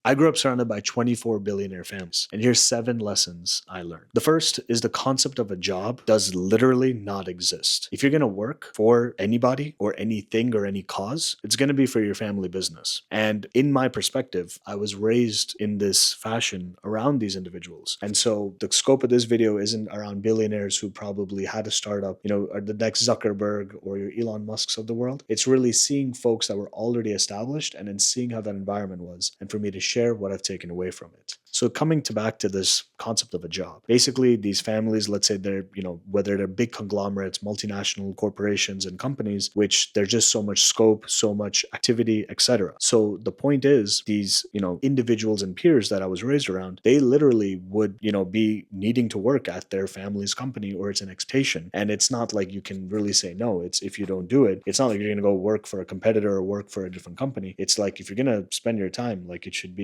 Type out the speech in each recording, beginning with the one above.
I grew up surrounded by 24 billionaire families, and here's 7 lessons I learned. The first is the concept of a job does literally not exist. If you're going to work for anybody or anything or any cause, it's going to be for your family business. And in my perspective, I was raised in this fashion around these individuals. And so the scope of this video isn't around billionaires who probably had a startup, or the next Zuckerberg or your Elon Musks of the world. It's really seeing folks that were already established and then seeing how that environment was. And for me to share what I've taken away from it. So coming back to this concept of a job, basically these families, let's say they're, whether they're big conglomerates, multinational corporations and companies, which there's just so much scope, so much activity, etc. So the point is these, individuals and peers that I was raised around, they literally would, be needing to work at their family's company or it's an expectation. And it's not like you can really say no. It's if you don't do it, it's not like you're going to go work for a competitor or work for a different company. It's like if you're going to spend your time, like it should be,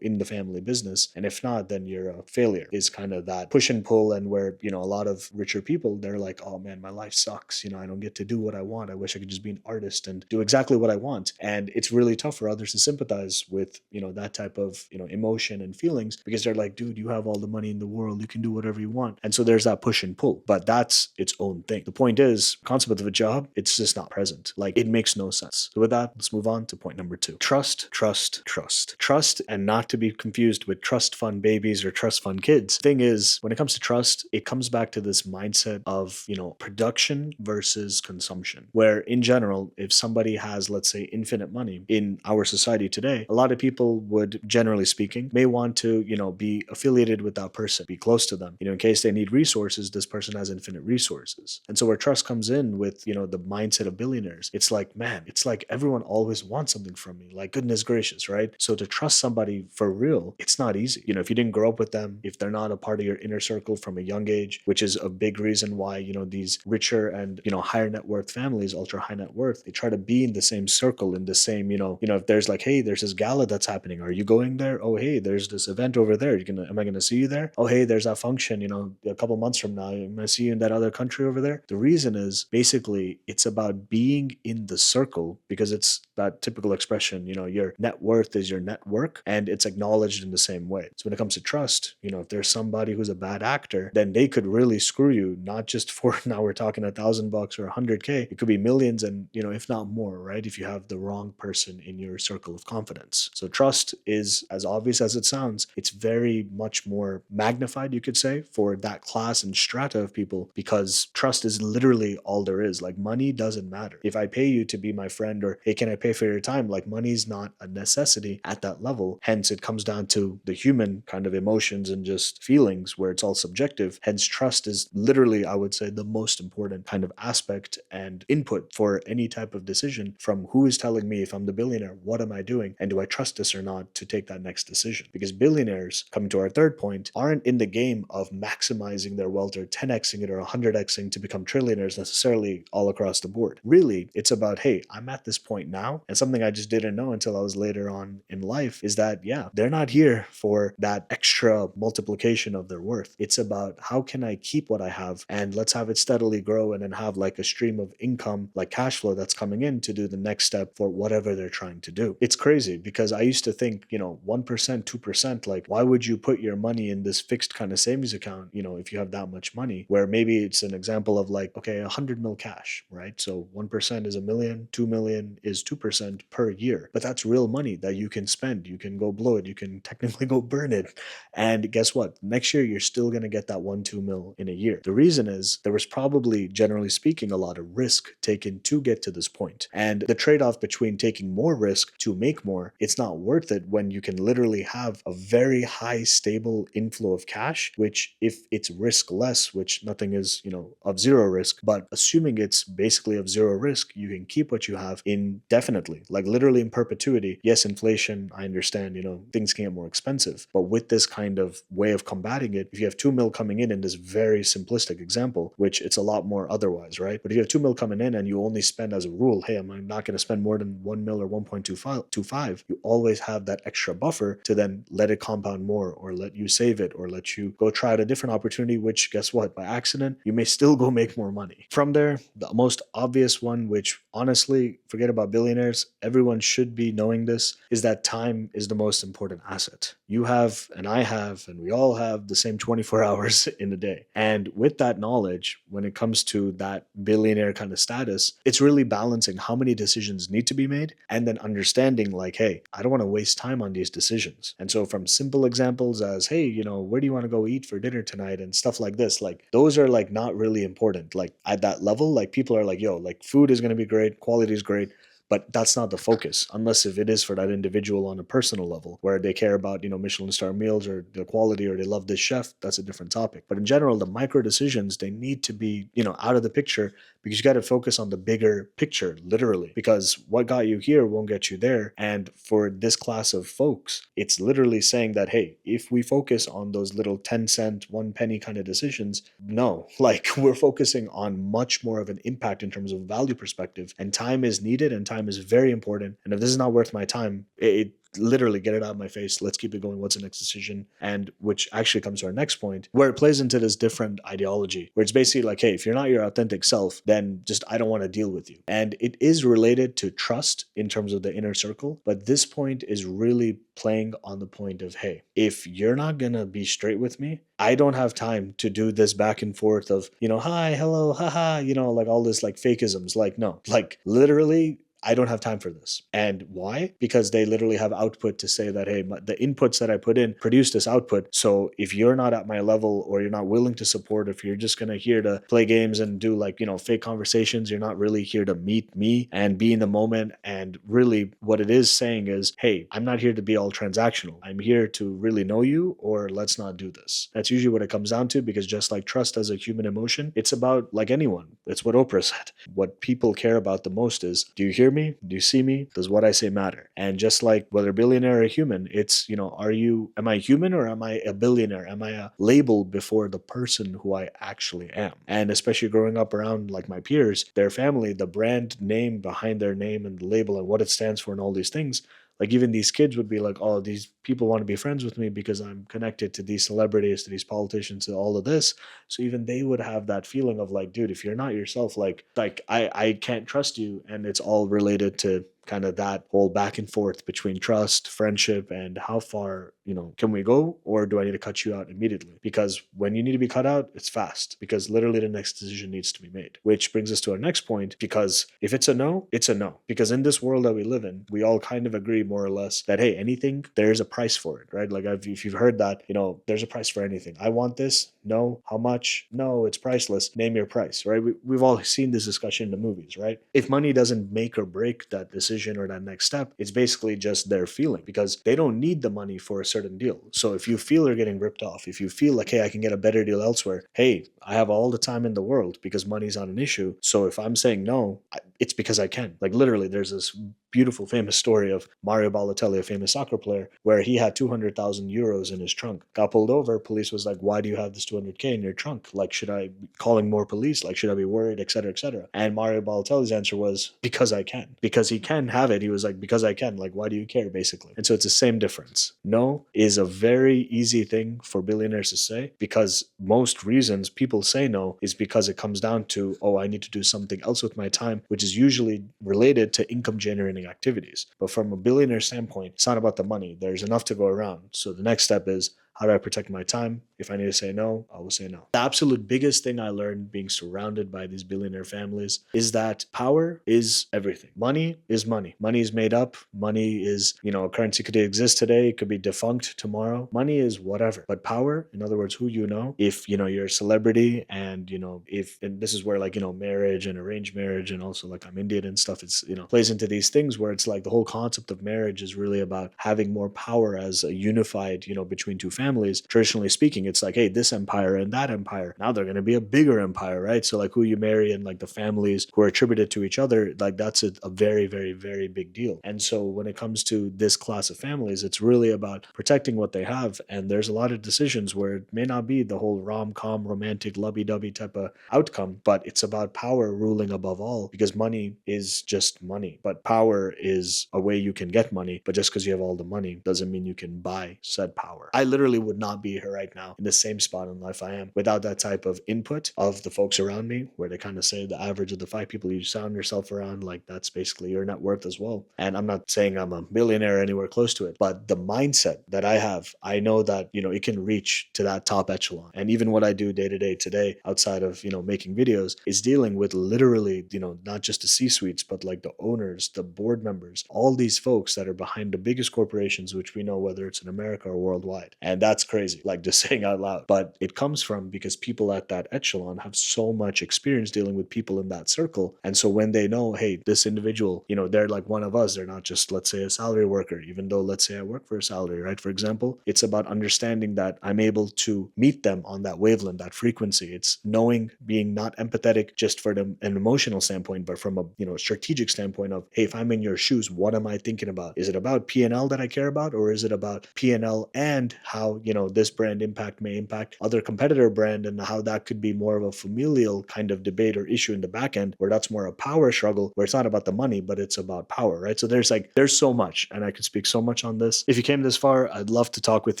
in the family business. And if not, then you're a failure is kind of that push and pull. And where, a lot of richer people, they're like, oh man, my life sucks. I don't get to do what I want. I wish I could just be an artist and do exactly what I want. And it's really tough for others to sympathize with, that type of, emotion and feelings because they're like, dude, you have all the money in the world. You can do whatever you want. And so there's that push and pull, but that's its own thing. The point is, concept of a job, it's just not present. Like it makes no sense. So with that, let's move on to point number 2. Trust, trust, trust. Trust, and not to be confused with trust fund babies or trust fund kids. Thing is, when it comes to trust, it comes back to this mindset of, production versus consumption, where in general, if somebody has, let's say, infinite money in our society today, a lot of people would, generally speaking, may want to, be affiliated with that person, be close to them. In case they need resources, this person has infinite resources. And so where trust comes in with, the mindset of billionaires, it's like, man, it's like everyone always wants something from me. Like, goodness gracious, right? So to trust somebody for real, it's not easy. If you didn't grow up with them, if they're not a part of your inner circle from a young age, which is a big reason why, these richer and, higher net worth families, ultra high net worth, they try to be in the same circle, in the same, if there's like, hey, there's this gala that's happening. Are you going there? Oh, hey, there's this event over there. Am I gonna see you there? Oh, hey, there's that function, a couple months from now. I'm gonna see you in that other country over there. The reason is basically it's about being in the circle because it's that typical expression, your net worth is your network and it's acknowledged in the same way. So when it comes to trust, if there's somebody who's a bad actor, then they could really screw you, not just for now we're talking $1,000 or 100K. It could be millions and, if not more, right? If you have the wrong person in your circle of confidence. So trust is as obvious as it sounds. It's very much more magnified, you could say, for that class and strata of people because trust is literally all there is. Like money doesn't matter. If I pay you to be my friend or, hey, can I pay for your time? Like money's not a necessity at that level. Hence, it comes down to the human kind of emotions and just feelings where it's all subjective. Hence, trust is literally, I would say, the most important kind of aspect and input for any type of decision from who is telling me if I'm the billionaire, what am I doing? And do I trust this or not to take that next decision? Because billionaires, coming to our third point, aren't in the game of maximizing their wealth or 10xing it or 100xing to become trillionaires necessarily all across the board. Really, it's about, hey, I'm at this point now. And something I just didn't know until I was later on in life is that, yeah, they're not here for that extra multiplication of their worth. It's about how can I keep what I have and let's have it steadily grow and then have like a stream of income, like cash flow that's coming in to do the next step for whatever they're trying to do. It's crazy because I used to think, 1%, 2%, like why would you put your money in this fixed kind of savings account, if you have that much money, where maybe it's an example of like, okay, 100 mil cash, right? So 1% is a million, 2 million is 2% per year. But that's real money that you can spend. You can go blow it. You can technically go burn it. And guess what? Next year, you're still going to get that 1, 2 mil in a year. The reason is there was probably, generally speaking, a lot of risk taken to get to this point. And the trade-off between taking more risk to make more, it's not worth it when you can literally have a very high stable inflow of cash, which if it's risk less, which nothing is, of zero risk, but assuming it's basically of zero risk, you can keep what you have indefinitely, like literally in perpetuity. Yes, inflation, I understand, things can get more expensive, but with this kind of way of combating it, if you have 2 mil coming in this very simplistic example, which it's a lot more otherwise, right? But if you have 2 mil coming in and you only spend as a rule, hey, I'm not going to spend more than 1 mil or 1.25, you always have that extra buffer to then let it compound more or let you save it or let you go try out a different opportunity, which guess what? By accident, you may still go make more money. From there, the most obvious one, which honestly, forget about billionaires. Everyone should be knowing this, is that time is the most important asset. You have, and I have, and we all have the same 24 hours in a day. And with that knowledge, when it comes to that billionaire kind of status, it's really balancing how many decisions need to be made and then understanding like, hey, I don't want to waste time on these decisions. And so from simple examples as, hey, where do you want to go eat for dinner tonight and stuff like this, like those are like not really important. Like at that level, like people are like, yo, like food is going to be great, quality is great, but that's not the focus, unless if it is for that individual on a personal level where they care about Michelin star meals or the quality, or they love this chef. That's a different topic. But in general, the micro decisions, they need to be out of the picture, because you got to focus on the bigger picture, literally, because what got you here won't get you there. And for this class of folks, it's literally saying that, hey, if we focus on those little 10 cent 1 penny kind of decisions, no, like we're focusing on much more of an impact in terms of value perspective, and time is needed and time is very important. And if this is not worth my time, it literally get it out of my face. Let's keep it going. What's the next decision? And which actually comes to our next point, where it plays into this different ideology, where it's basically like, hey, if you're not your authentic self, then just I don't want to deal with you. And it is related to trust in terms of the inner circle. But this point is really playing on the point of, hey, if you're not going to be straight with me, I don't have time to do this back and forth of, hi, hello, haha, like all this like fakeisms. Like, no, like literally, I don't have time for this. And why? Because they literally have output to say that, hey, the inputs that I put in produce this output. So if you're not at my level, or you're not willing to support, if you're just going to here to play games and do like, fake conversations, you're not really here to meet me and be in the moment. And really what it is saying is, hey, I'm not here to be all transactional. I'm here to really know you, or let's not do this. That's usually what it comes down to, because just like trust as a human emotion, it's about like anyone. It's what Oprah said. What people care about the most is, do you hear me? Do you see me? Does what I say matter? And just like whether billionaire or human, it's, am I human, or am I a billionaire? Am I a label before the person who I actually am? And especially growing up around like my peers, their family, the brand name behind their name and the label and what it stands for and all these things, like even these kids would be like, oh, these people want to be friends with me because I'm connected to these celebrities, to these politicians, to all of this. So even they would have that feeling of like, dude, if you're not yourself, like I can't trust you. And it's all related to kind of that whole back and forth between trust, friendship, and how far, can we go, or do I need to cut you out immediately? Because when you need to be cut out, it's fast, because literally the next decision needs to be made. Which brings us to our next point, because if it's a no, it's a no. Because in this world that we live in, we all kind of agree more or less that, hey, anything, there's a price for it, right? Like if you've heard that, there's a price for anything. I want this. No. How much? No, it's priceless. Name your price, right? We've all seen this discussion in the movies, right? If money doesn't make or break that decision or that next step, it's basically just their feeling, because they don't need the money for a certain deal. So if you feel you're getting ripped off, if you feel like, hey, I can get a better deal elsewhere, hey, I have all the time in the world because money's not an issue. So if I'm saying no, it's because I can. Like literally, there's this beautiful famous story of Mario Balotelli, a famous soccer player, where he had 200,000 euros in his trunk. Got pulled over. Police was like, why do you have this 200K in your trunk? Like, should I be calling more police? Like, should I be worried, et cetera, et cetera? And Mario Balotelli's answer was, because I can. Because he can have it. He was like, because I can. Like, why do you care, basically? And so it's the same difference. No is a very easy thing for billionaires to say, because most reasons people say no is because it comes down to, oh, I need to do something else with my time, which is usually related to income generating activities. But from a billionaire standpoint, it's not about the money. There's enough to go around. So the next step is, how do I protect my time? If I need to say no, I will say no. The absolute biggest thing I learned being surrounded by these billionaire families is that power is everything. Money is money. Money is made up. Money is, a currency could exist today. It could be defunct tomorrow. Money is whatever. But power, in other words, who if, you're a celebrity and, and this is where like, marriage and arranged marriage, and also like I'm Indian and stuff, it's, plays into these things where it's like the whole concept of marriage is really about having more power as a unified, between two families. Traditionally speaking, it's like, hey, this empire and that empire, now they're going to be a bigger empire, right? So like who you marry and like the families who are attributed to each other, like that's a very, very, very big deal. And so when it comes to this class of families, it's really about protecting what they have. And there's a lot of decisions where it may not be the whole rom-com, romantic, lovey-dovey type of outcome, but it's about power ruling above all, because money is just money. But power is a way you can get money. But just because you have all the money doesn't mean you can buy said power. I literally would not be here right now in the same spot in life I am without that type of input of the folks around me, where they kind of say the average of the 5 people you surround yourself around, like that's basically your net worth as well. And I'm not saying I'm a millionaire anywhere close to it, but the mindset that I have, I know that, it can reach to that top echelon. And even what I do day to day today, outside of, making videos, is dealing with literally, not just the C-suites, but like the owners, the board members, all these folks that are behind the biggest corporations, which we know, whether it's in America or worldwide. And that's crazy, like just saying out loud. But it comes from because people at that echelon have so much experience dealing with people in that circle. And so when they know, hey, this individual, they're like one of us, they're not just, let's say, a salary worker, even though, let's say, I work for a salary, right? For example, it's about understanding that I'm able to meet them on that wavelength, that frequency. It's knowing, being not empathetic just for an emotional standpoint, but from a, strategic standpoint of, hey, if I'm in your shoes, what am I thinking about? Is it about P&L that I care about, or is it about P&L and how, this brand may impact other competitor brand, and how that could be more of a familial kind of debate or issue in the back end, where that's more a power struggle, where it's not about the money, but it's about power, right? So there's so much, and I could speak so much on this. If you came this far, I'd love to talk with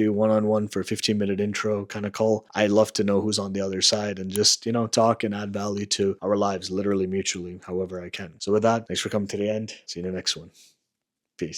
you one-on-one for a 15-minute intro kind of call. I'd love to know who's on the other side and just, talk and add value to our lives, literally mutually, however I can. So with that, thanks for coming to the end. See you in the next one. Peace.